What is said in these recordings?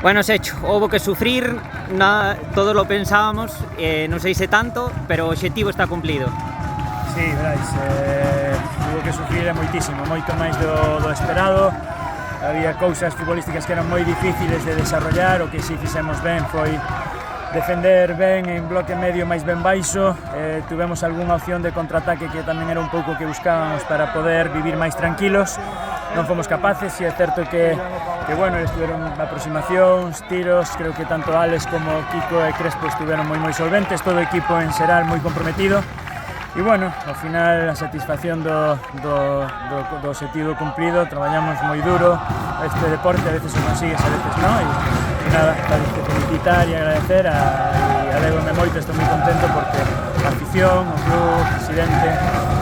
Bueno, Secho, houbo que sufrir, todos lo pensábamos, non sei se tanto, pero o obxectivo está cumplido. Sí, veráis, hubo que sufrir moitísimo, moito máis do esperado. Había cousas futbolísticas que eran moi difíciles de desarrollar, o que si fixemos ben foi defender ben en bloque medio máis ben baixo. Tuvemos algunha opción de contraataque que tamén era un pouco que buscábamos para poder vivir máis tranquilos. Non fomos capaces, e é certo que bueno, estiveron aproximacións, tiros, creo que tanto Alex como Kiko e Crespo estiveron moi solventes, todo o equipo en xeral moi comprometido. E bueno, ao final a satisfacción do objetivo cumplido. Traballamos moi duro este deporte, a veces o consigues, a veces non, e nada, felicitar e agradecer e alegro-me moito, estou moi contento porque a afición, o club, o presidente,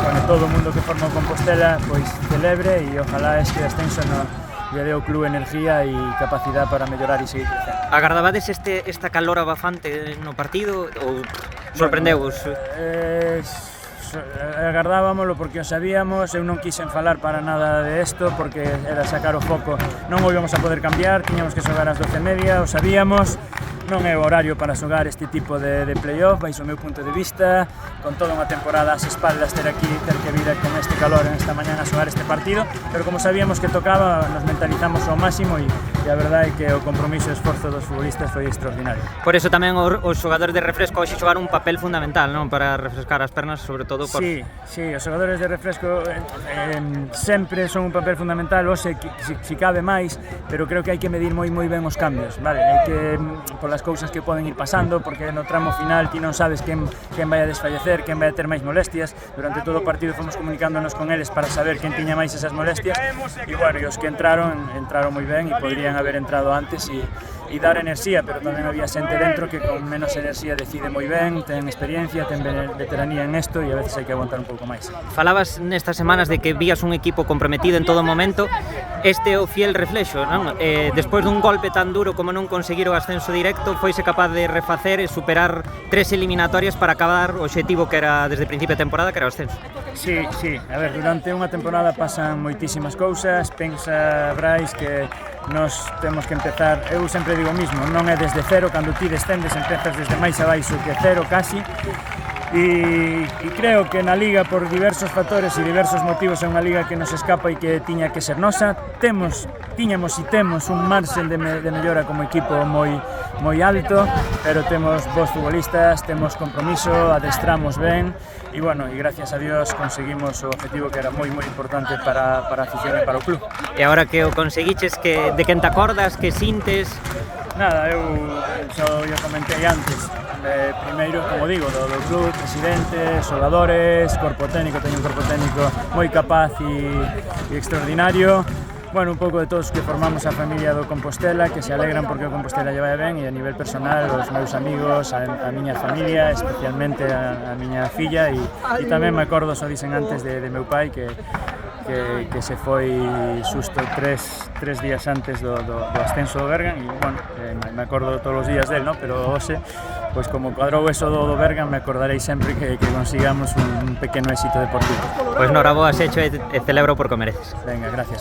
bueno, todo o mundo que forma o Compostela pois celebre, e ojalá este ascenso lle dé ao club energía e capacidade para mellorar e seguir crecendo. Agardabades esta calor abafante no partido ou sorprendeuvos? Agardábamoslo porque o sabíamos. Eu non quixen falar para nada de isto porque era sacar o foco. Non o íbamos a poder cambiar, tiñamos que xogar ás 12:30, o sabíamos. Non é o horario para xogar este tipo de playoff, baixo o meu punto de vista, con toda unha temporada ás espaldas, ter que vir con este calor en esta mañana a xogar este partido, pero como sabíamos que tocaba, nos mentalizamos ao máximo e a verdade é que o compromiso e o esforzo dos futbolistas foi extraordinario. Por eso tamén os xogadores de refresco hoxe xogaron un papel fundamental, non? Para refrescar as pernas, sobre todo por... Sí, os xogadores de refresco sempre son un papel fundamental, hoxe si cabe máis, pero creo que hai que medir moi ben os cambios, vale? Hai que, polas cousas que poden ir pasando, porque no tramo final ti non sabes quen vai a desfallecer, quen vai a ter máis molestias. Durante todo o partido fomos comunicándonos con eles para saber quen tiña máis esas molestias, e bueno, os que entraron moi ben e podrían haber entrado antes e dar enerxía, pero tamén había xente dentro que con menos enerxía decide moi ben, ten experiencia, ten veteranía en isto, e a veces hai que aguantar un pouco máis. Falabas nestas semanas de que vías un equipo comprometido en todo momento. Este é o fiel reflexo, non? Despois dun golpe tan duro como non conseguir o ascenso directo, foise capaz de refacer e superar 3 eliminatorias para acabar o obxectivo que era desde o principio de temporada, que era o ascenso. Sí, a ver, durante unha temporada pasan moitísimas cousas. Pensa, Brais, que nos temos que empezar, eu sempre digo o mismo, non é desde cero, cando ti descendes empezas desde máis abaixo que cero casi, e creo que na Liga, por diversos factores e diversos motivos, é unha Liga que nos escapa e que tiña que ser nosa. Tiñamos e temos un marxen de mellora como equipo moi alto, pero temos bons futbolistas, temos compromiso, adestramos ben, e bueno, e gracias a Dios conseguimos o objetivo que era moi importante para a afición e para o club. E agora que o conseguiches, de quen te acordas, que sintes? Nada, eu xa o comentei antes. Primeiro, como digo, do club, presidente, xogadores, corpo técnico, teño un corpo técnico moi capaz e extraordinario. Bueno, un pouco de todos que formamos a familia do Compostela, que se alegran porque o Compostela lle vai ben, e a nivel personal, os meus amigos, a miña familia, especialmente a miña filla, e tamén me acordo, xo dixen antes, de meu pai, que se foi xusto tres días antes do ascenso do Bergan, e bueno, me acordo todos os días del, ¿no? Pero hoxe, pois como cuadrou eso do Bergan, me acordarei sempre que consigamos un pequeno éxito deportivo. Pois noraboa, Secho, e celebro por que mereces. Venga, gracias.